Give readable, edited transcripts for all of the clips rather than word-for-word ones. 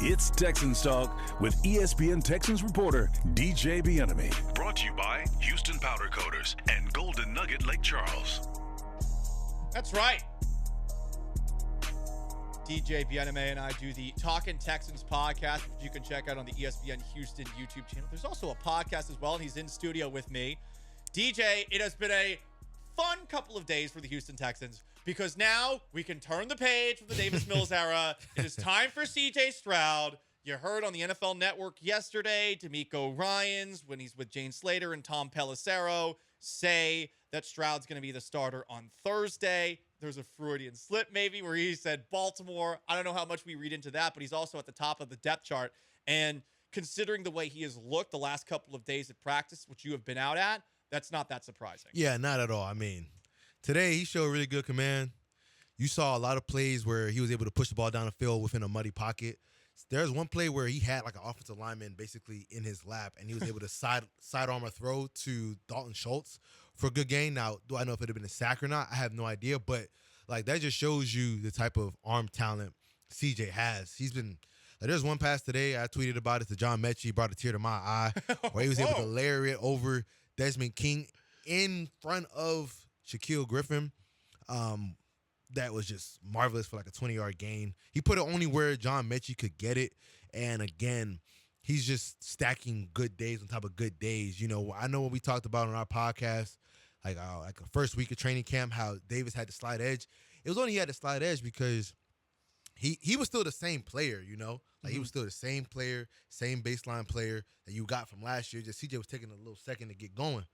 It's Texans Talk with ESPN Texans reporter DJ Bien-Aime. Brought to you by Houston Powder Coaters and Golden Nugget Lake Charles. That's right. DJ Bien-Aime and I do the Talkin Texans podcast, which you can check out on the ESPN Houston YouTube channel. There's also a podcast as well, and he's in studio with me. DJ, it has been a fun couple of days for the Houston Texans because now we can turn the page from the Davis Mills era. It is time for CJ Stroud. You heard on the NFL Network yesterday, D'Amico Ryans, when he's with Jane Slater and Tom Pelissero, say that Stroud's going to be the starter on Thursday. There's a Freudian slip maybe where he said Baltimore. I don't know how much we read into that, but he's also at the top of the depth chart. And considering the way he has looked the last couple of days at practice, which you have been out at, that's not that surprising. Yeah, not at all. I mean, today he showed really good command. You saw a lot of plays where he was able to push the ball down the field within a muddy pocket. There's one play where he had like an offensive lineman basically in his lap, and he was able to sidearm a throw to Dalton Schultz for a good gain. Now, do I know if it had been a sack or not? I have no idea, but like that just shows you the type of arm talent CJ has. He's been there's one pass today, I tweeted about it to John Metchie, brought a tear to my eye, where he was able to layer it over Desmond King in front of Shaquille Griffin. That was just marvelous for like a 20-yard gain. He put it only where John Metchie could get it. And again, he's just stacking good days on top of good days. You know, I know what we talked about on our podcast, like a first week of training camp, how Davis had the slight edge. It was only he had the slight edge because he was still the same player, you know? Like he was still the same player, same baseline player that you got from last year. Just CJ was taking a little second to get going.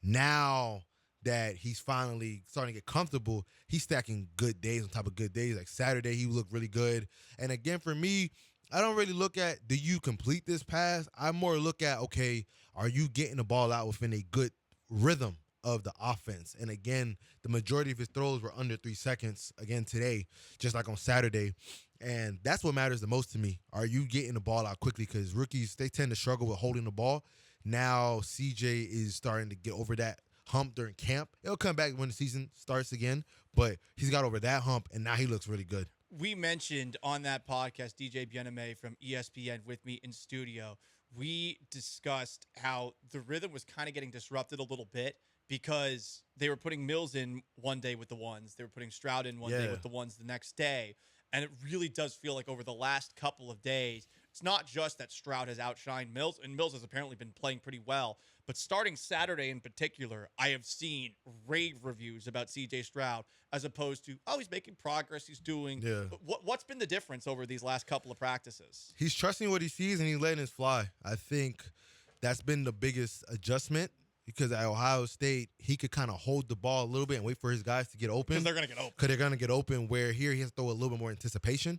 Now that he's finally starting to get comfortable, he's stacking good days on top of good days. Like Saturday, he looked really good. And again, for me, I don't really look at, do you complete this pass? I more look at, okay, are you getting the ball out within a good rhythm of the offense? And again, the majority of his throws were under 3 seconds again today, just like on Saturday. And that's what matters the most to me. Are you getting the ball out quickly? Because rookies, they tend to struggle with holding the ball. Now CJ is starting to get over that hump during camp. It'll come back when the season starts again, but he's got over that hump, and now he looks really good. We mentioned on that podcast, DJ Bien-Aime from ESPN with me in studio, we discussed how the rhythm was kind of getting disrupted a little bit because they were putting Mills in one day with the ones. They were putting Stroud in one day with the ones the next day. And it really does feel like over the last couple of days, it's not just that Stroud has outshined Mills, and Mills has apparently been playing pretty well. But starting Saturday in particular, I have seen rave reviews about CJ Stroud as opposed to, oh, he's making progress, he's doing. Yeah. What's been the difference over these last couple of practices? He's trusting what he sees, and he's letting it fly. I think that's been the biggest adjustment. Because at Ohio State, he could kind of hold the ball a little bit and wait for his guys to get open. Because they're going to get open. Because they're going to get open, where here he has to throw a little bit more anticipation.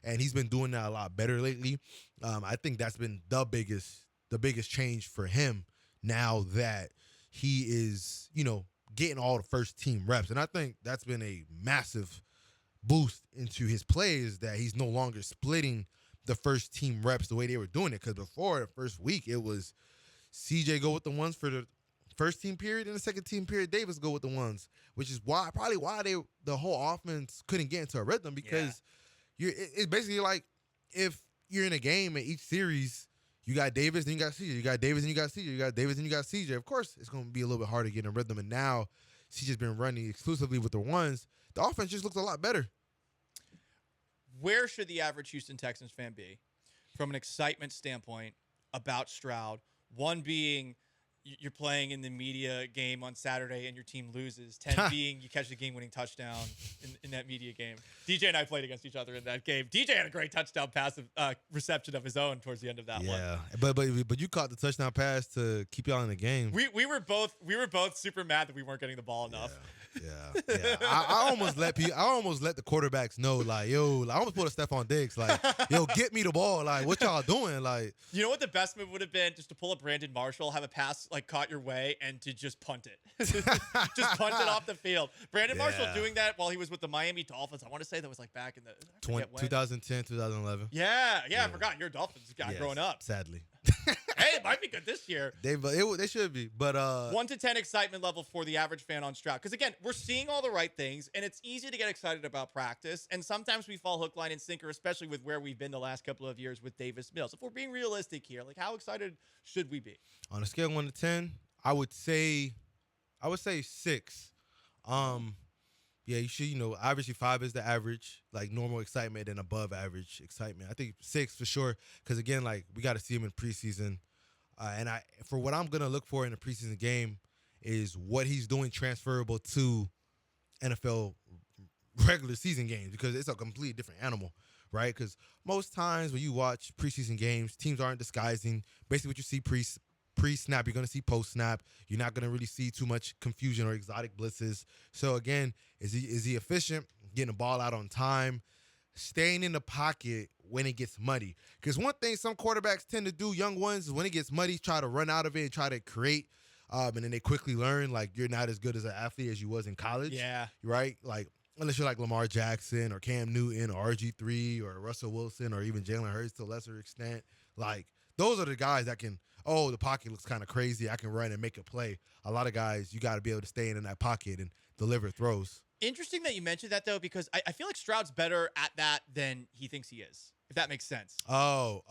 And he's been doing that a lot better lately. I think that's been the biggest change for him now that he is, you know, getting all the first team reps. And I think that's been a massive boost into his plays, that he's no longer splitting the first team reps the way they were doing it. Because before the first week, it was CJ go with the ones for the first team period, and the second team period, Davis go with the ones, which is why the whole offense couldn't get into a rhythm, because it's basically like if you're in a game in each series, you got Davis, then you got CJ, you got Davis, and you got CJ, you got Davis, and you got CJ. Of course, it's going to be a little bit harder to get in a rhythm, and now CJ's been running exclusively with the ones. The offense just looks a lot better. Where should the average Houston Texans fan be from an excitement standpoint about Stroud? One being you're playing in the media game on Saturday and your team loses. 10 being you catch the game-winning touchdown in that media game. DJ and I played against each other in that game. DJ had a great touchdown pass reception of his own towards the end of that one. Yeah, but you caught the touchdown pass to keep y'all in the game. We were both super mad that we weren't getting the ball enough. Yeah. I almost let the quarterbacks know, like, yo, I almost put a Stephon Diggs, like, yo, get me the ball, like, what y'all doing, like. You know what the best move would have been? Just to pull up Brandon Marshall, have a pass like caught your way, and to just punt it, just punt it off the field. Brandon Marshall doing that while he was with the Miami Dolphins. I want to say that was like back in the 2010, 2011. Yeah, I forgot you're a Dolphins guy growing up. Sadly. Hey, it might be good this year. They should be. But 1 to 10 excitement level for the average fan on Stroud. Because again, we're seeing all the right things, and it's easy to get excited about practice. And sometimes we fall hook, line, and sinker, especially with where we've been the last couple of years with Davis Mills. If we're being realistic here, like how excited should we be? On a scale of 1 to 10, I would say 6. Yeah, you should, obviously 5 is the average, like normal excitement and above average excitement. I think 6 for sure, because again, like we got to see him in preseason. And for what I'm going to look for in a preseason game is what he's doing transferable to NFL regular season games, because it's a completely different animal, right? Because most times when you watch preseason games, teams aren't disguising. Basically what you see pre-snap, you're going to see post-snap. You're not going to really see too much confusion or exotic blitzes. So, again, is he efficient, getting the ball out on time, staying in the pocket when it gets muddy? Because one thing some quarterbacks tend to do, young ones, is when it gets muddy, try to run out of it and try to create, and then they quickly learn, like, you're not as good as an athlete as you was in college. Yeah. Right? Like, unless you're like Lamar Jackson or Cam Newton or RG3 or Russell Wilson or even Jalen Hurts to a lesser extent. Like, those are the guys that can, the pocket looks kind of crazy, I can run and make a play. A lot of guys, you got to be able to stay in that pocket and deliver throws. Interesting that you mentioned that, though, because I feel like Stroud's better at that than he thinks he is, if that makes sense. You go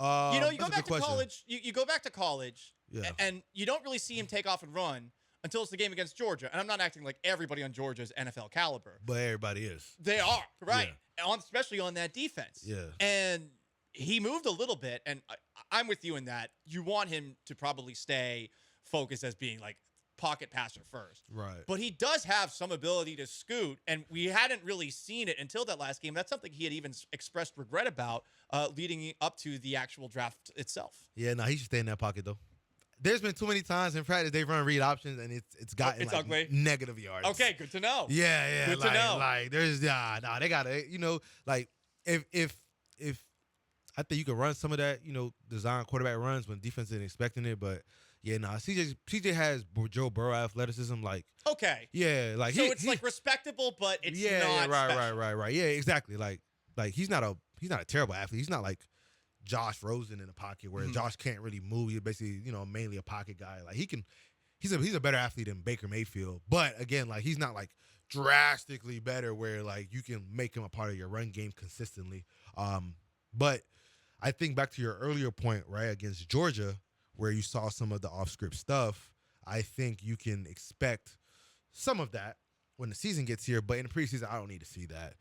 back to college. You go back to college, yeah, and you don't really see him take off and run until it's the game against Georgia. And I'm not acting like everybody on Georgia is NFL caliber. But everybody is. They are, right? Yeah. Especially on that defense. Yeah. And he moved a little bit, and I'm with you in that. You want him to probably stay focused as being like pocket passer first. Right. But he does have some ability to scoot, and we hadn't really seen it until that last game. That's something he had even expressed regret about leading up to the actual draft itself. Yeah, no, he should stay in that pocket, though. There's been too many times in practice they've run read options, and it's gotten ugly. Negative yards. Okay, good to know. Yeah. Good to know. Like, there's, they got to, like, if I think you can run some of that, design quarterback runs when defense isn't expecting it. But, yeah, CJ has Joe Burrow athleticism. Like, okay. Yeah. Like, so it's like respectable, but it's not special. Right. Yeah, exactly. Like he's not a terrible athlete. He's not like Josh Rosen in the pocket where Josh can't really move. He's basically, mainly a pocket guy. Like, he's a better athlete than Baker Mayfield. But, again, like, he's not, like, drastically better where, like, you can make him a part of your run game consistently. But I think back to your earlier point, right, against Georgia, where you saw some of the off-script stuff, I think you can expect some of that when the season gets here. But in the preseason, I don't need to see that.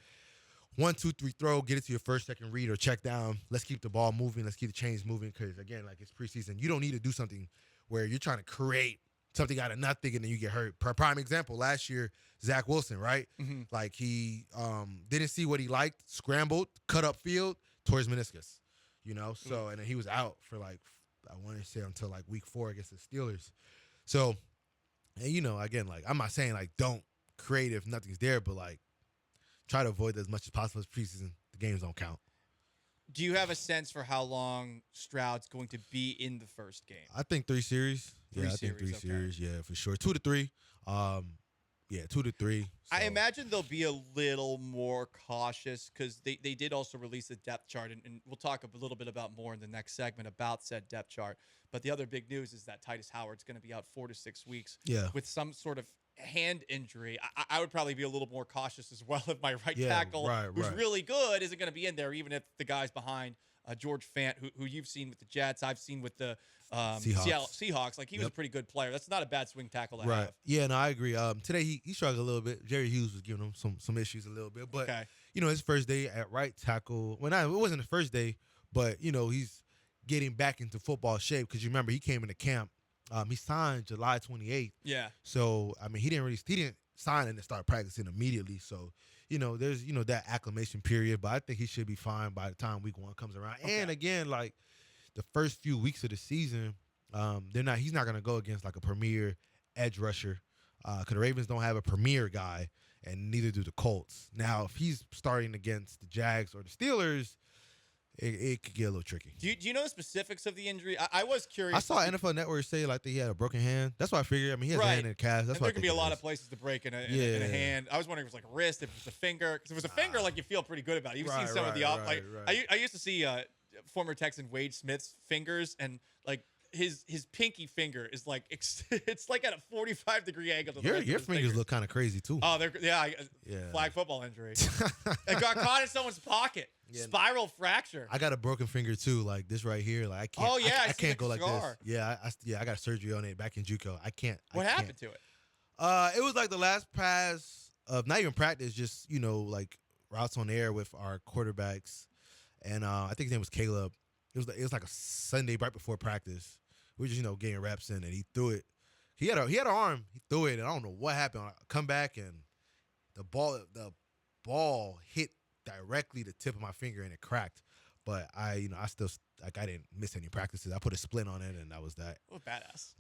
1, 2, 3 throw, get it to your first, second read or check down. Let's keep the ball moving. Let's keep the chains moving because, again, like, it's preseason. You don't need to do something where you're trying to create something out of nothing and then you get hurt. Prime example, last year, Zach Wilson, right? Mm-hmm. Like, he didn't see what he liked, scrambled, cut up field, tore his meniscus. So, and then he was out for, like, I want to say until, like, week 4 against the Steelers. So, and, again, like, I'm not saying, like, don't create if nothing's there, but, like, try to avoid that as much as possible as preseason. The games don't count. Do you have a sense for how long Stroud's going to be in the first game? I think 3 series. I think 3 series. Yeah, for sure. 2 to 3. 2 to 3. So. I imagine they'll be a little more cautious because they did also release a depth chart, and we'll talk a little bit about more in the next segment about said depth chart. But the other big news is that Titus Howard's going to be out 4 to 6 weeks with some sort of hand injury. I would probably be a little more cautious as well if my right tackle, who's really good, isn't going to be in there, even if the guy's behind George Fant, who you've seen with the Jets, I've seen with the Seattle Seahawks. Like, he was a pretty good player. That's not a bad swing tackle to have. Yeah, no, I agree. Today he struggled a little bit. Jerry Hughes was giving him some issues a little bit. But, his first day at right tackle, it wasn't the first day, but, he's getting back into football shape because you remember he came into camp. He signed July 28th. Yeah. So, he didn't sign and start practicing immediately. So, there's, that acclimation period. But I think he should be fine by the time week 1 comes around. Okay. And, again, like, the first few weeks of the season, he's not going to go against, like, a premier edge rusher because the Ravens don't have a premier guy, and neither do the Colts. Now, if he's starting against the Jags or the Steelers, it could get a little tricky. Do you know the specifics of the injury? I was curious. I saw NFL Network say like that he had a broken hand. That's why I figured. He has a hand in the cast. That's why there could be a lot of places to break in a hand. I was wondering if it was like a wrist, if it was a finger. Because if it was a finger, like, you feel pretty good about it. You've seen some of the I used to see former Texan Wade Smith's fingers, and like his pinky finger is like it's like at a 45-degree angle. To Your fingers look kind of crazy too. Oh, yeah. Flag football injury. It got caught in someone's pocket. Yeah. Spiral fracture. I got a broken finger too, like this right here. Like I can't. Oh yeah, I can't go like this. Yeah, I got surgery on it back in JUCO. I can't. What happened to it? It was like the last pass of not even practice, just like routes on air with our quarterbacks, and I think his name was Caleb. It was like a Sunday right before practice. We were just getting reps in, and he threw it. He had an arm. He threw it, and I don't know what happened. I come back, and the ball hit directly the tip of my finger, and it cracked. But I still I didn't miss any practices. I put a splint on it, and that was that. Oh, badass!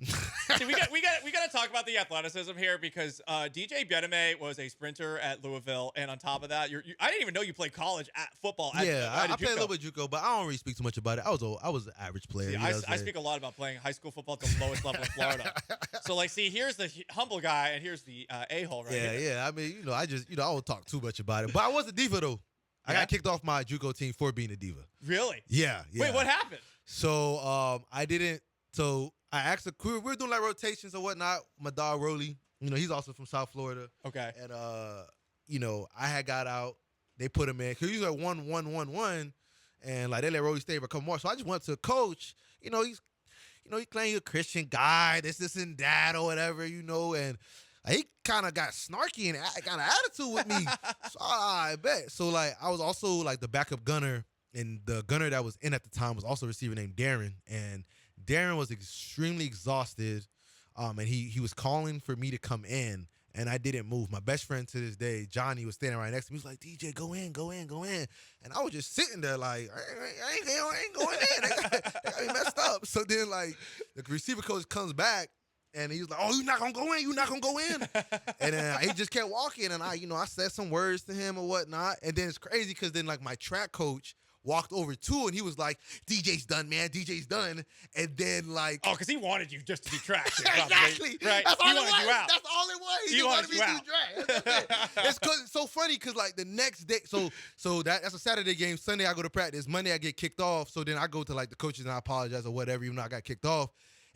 See, we got to talk about the athleticism here because DJ Bien-Aime was a sprinter at Louisville, and on top of that, I didn't even know you played college football. I played a little bit JUCO, but I don't really speak too much about it. I was an average player. See, I speak a lot about playing high school football at the lowest level in Florida. So here's the humble guy, and here's the a-hole right here. Yeah. I mean, I just I won't talk too much about it, but I was a diva though. I got kicked off my JUCO team for being a diva. Really? Yeah. Wait, what happened? So I didn't. So I asked we were doing like rotations or whatnot. My dog Rolly, he's also from South Florida. Okay. And I had got out. They put him in because he was like 1-1-1-1, and like they let Rolly stay for a couple more. So I just went to a coach. He's claiming he's a Christian guy, this and that or whatever, and. He kind of got snarky and got an attitude with me. So I bet. So I was also like the backup gunner, and the gunner that was in at the time was also a receiver named Darren. And Darren was extremely exhausted, and he was calling for me to come in, and I didn't move. My best friend to this day, Johnny, was standing right next to me. He was like, DJ, go in. And I was just sitting there like, I ain't going in. I got me messed up. So then the receiver coach comes back. And he was like, "Oh, you're not gonna go in. You're not gonna go in." And then he just kept walking, and I said some words to him or whatnot. And then it's crazy because then my track coach walked over too, and he was like, "DJ's done, man. DJ's done." And then because he wanted you just to be tracked. Exactly. Right. That's all he it was. You out. That's all it was. He wanted me you out. to drag. It's cause it's so funny because the next day, so that's a Saturday game. Sunday I go to practice. Monday I get kicked off. So then I go to the coaches and I apologize or whatever, even though I got kicked off.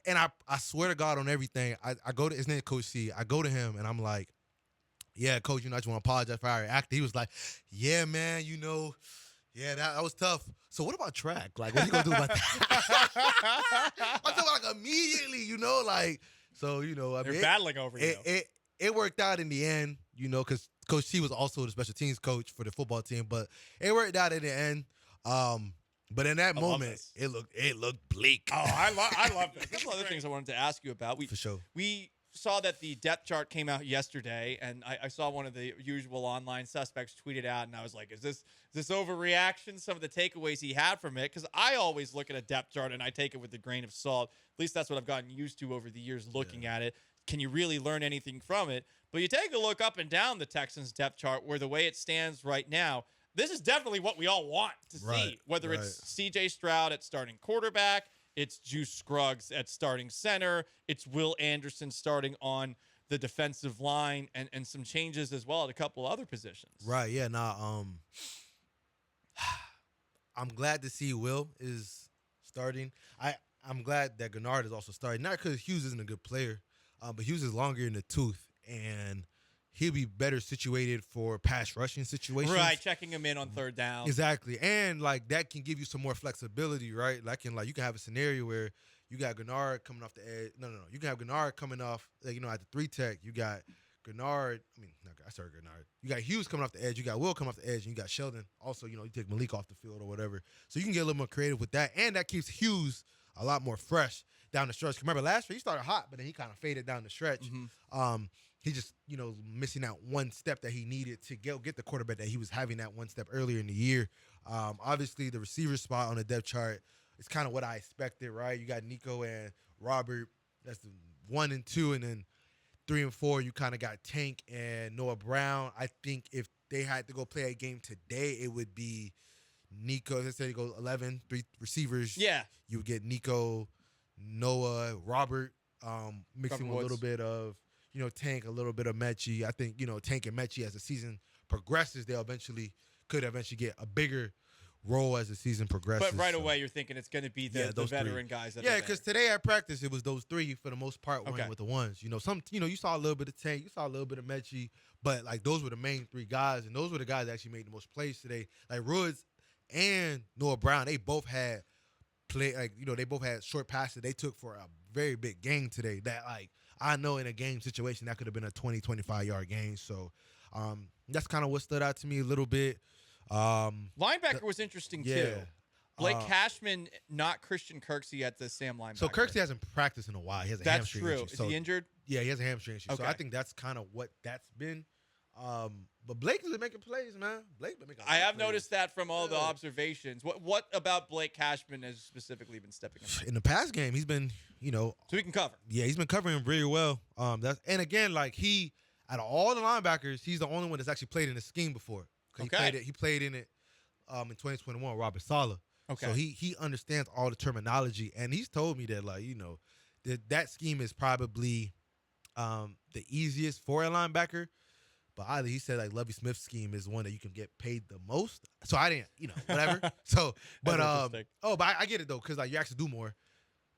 And I swear to God on everything, I go to his name, Coach C. I go to him and I'm like, "Yeah, Coach, I just want to apologize for how I reacted." He was like, "Yeah, man, yeah, that was tough. So what about track? What you gonna do about that?" I'm talking immediately, so they're battling over you. It worked out in the end, because Coach C was also the special teams coach for the football team, but it worked out in the end. But in that moment, it looked bleak. Oh, I love it. There's other things I wanted to ask you about. For sure. We saw that the depth chart came out yesterday, and I saw one of the usual online suspects tweet it out, and I was like, is this overreaction? Some of the takeaways he had from it, because I always look at a depth chart and I take it with a grain of salt. At least that's what I've gotten used to over the years looking at it. Can you really learn anything from it? But you take a look up and down the Texans depth chart, where the way it stands right now, this is definitely what we all want to see, whether it's CJ Stroud at starting quarterback, it's Juice Scruggs at starting center, it's Will Anderson starting on the defensive line, and some changes as well at a couple other positions. Right, yeah. I'm glad to see Will is starting. I'm glad that Gennard is also starting, not because Hughes isn't a good player, but Hughes is longer in the tooth, and he'll be better situated for pass rushing situations. Right, checking him in on third down. Exactly. And that can give you some more flexibility, right? You can have a scenario where you got Gennard coming off the edge. No. You can have Gennard coming off, at the 3-tech. You got Gennard. Gennard. You got Hughes coming off the edge. You got Will coming off the edge. And you got Sheldon. Also, you take Malik off the field or whatever. So you can get a little more creative with that. And that keeps Hughes a lot more fresh down the stretch. Remember, last year he started hot, but then he kind of faded down the stretch. Mm-hmm. He just, missing out one step that he needed to get the quarterback that he was having that one step earlier in the year. Obviously, the receiver spot on the depth chart is kind of what I expected, right? You got Nico and Robert. That's the 1 and 2, and then 3 and 4, you kind of got Tank and Noah Brown. I think if they had to go play a game today, it would be Nico. Let's say you go 11, 3 receivers. Yeah. You would get Nico, Noah, Robert, mixing with a little bit of Tank, a little bit of Metchie. I think, Tank and Metchie, as the season progresses, could eventually get a bigger role as the season progresses. But right away, you're thinking it's going to be the veteran guys. That because today at practice it was those three for the most part running with the ones. You saw a little bit of Tank, you saw a little bit of Metchie, but like those were the main three guys, and those were the guys that actually made the most plays today. Like Woods and Noah Brown, they both had they both had short passes they took for a very big gain today. That like I know in a game situation that could have been a 20, 25-yard gain. So that's kind of what stood out to me a little bit. Linebacker was interesting too. Blake Cashman, not Christian Kirksey at the Sam linebacker. So Kirksey hasn't practiced in a while. He has a hamstring issue. That's true. Is he injured? Yeah, he has a hamstring issue. Okay. So I think that's kind of what that's been. But Blake is making plays, man. Blake been making. I have noticed that from all the observations. What about Blake Cashman has specifically been stepping up? In the past game, he's been, so he can cover. Yeah, he's been covering really well. And again, like out of all the linebackers, he's the only one that's actually played in the scheme before. Okay. He played in it in 2021, Robert Saleh. Okay. So he understands all the terminology, and he's told me that that scheme is probably the easiest for a linebacker. But either he said like Lovie Smith's scheme is one that you can get paid the most. So I didn't, whatever. So, but but I get it though, because like you actually do more.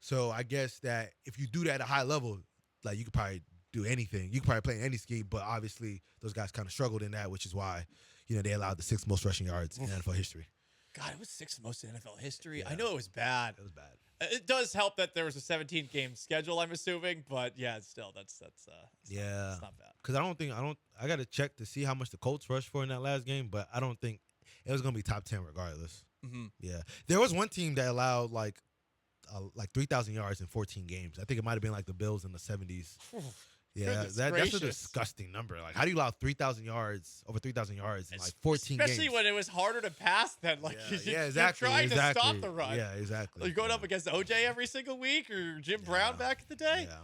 So I guess that if you do that at a high level, like you could probably do anything. You could probably play in any scheme. But obviously those guys kind of struggled in that, which is why they allowed the 6th most rushing yards in NFL history. God, it was 6th most in NFL history. Yeah. I know it was bad. It was bad. It does help that there was a 17-game schedule, I'm assuming, but yeah, still, that's not bad. Because I got to check to see how much the Colts rushed for in that last game, but I don't think it was going to be top 10 regardless. Mm-hmm. Yeah. There was one team that allowed like 3,000 yards in 14 games. I think it might have been like the Bills in the 70s. Yeah, that's a disgusting number. Like, how do you allow 3,000 yards, over 3,000 yards in like 14 games? Especially when it was harder to pass than exactly. You're trying to stop the run. Yeah, exactly. You're going up against OJ every single week or Jim Brown back in the day. Yeah.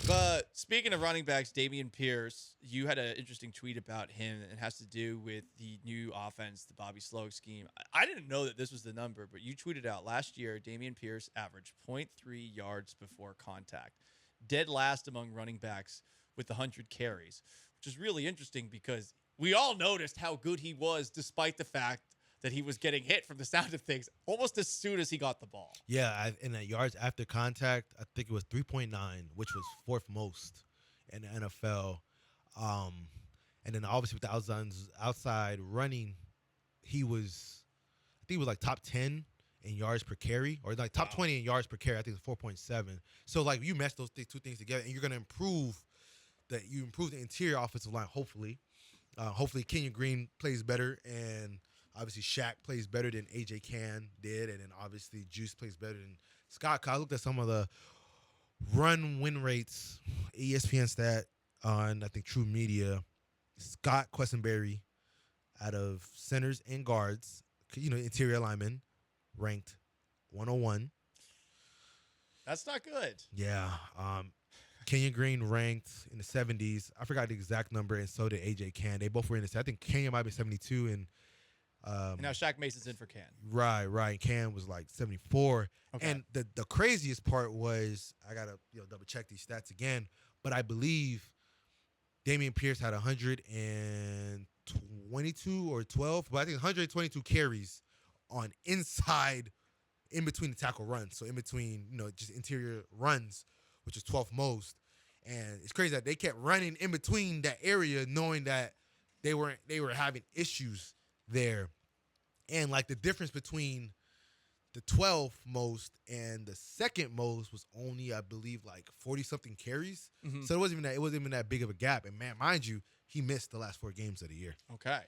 But speaking of running backs, Dameon Pierce, you had an interesting tweet about him. It has to do with the new offense, the Bobby Sloag scheme. I didn't know that this was the number, but you tweeted out last year, Dameon Pierce averaged 0.3 yards before contact. Dead last among running backs with 100 carries, which is really interesting because we all noticed how good he was despite the fact that he was getting hit from the sound of things almost as soon as he got the ball. Yeah, in the yards after contact, I think it was 3.9, which was 4th most in the NFL. And then obviously with the outside running, I think he was like top 10 in yards per carry, or like top 20 in yards per carry. I think it's 4.7. So like you mesh those two things together, and you're gonna improve the interior offensive line. Hopefully Kenyon Green plays better, and obviously Shaq plays better than AJ Can did, and then obviously Juice plays better than Scott. I looked at some of the run win rates, ESPN stat on I think True Media. Scott Quessenberry, out of centers and guards, interior linemen, ranked 101. That's not good. Yeah. Kenyon Green ranked in the 70s. I forgot the exact number, and so did AJ Can. They both were in the. I think Kenyon might be 72, and now Shaq Mason's in for Can. Right. Can was like 74. Okay. And the craziest part was, I gotta double check these stats again, but I believe Dameon Pierce had 122 or 12, but I think 122 carries on inside, in between the tackle runs. So in between, just interior runs, which is 12th most. And it's crazy that they kept running in between that area, knowing that they were having issues there. And like the difference between the 12th most and the 2nd most was only, I believe, like 40 something carries. Mm-hmm. So it wasn't even that big of a gap. And man, mind you, he missed the last 4 games of the year. Okay.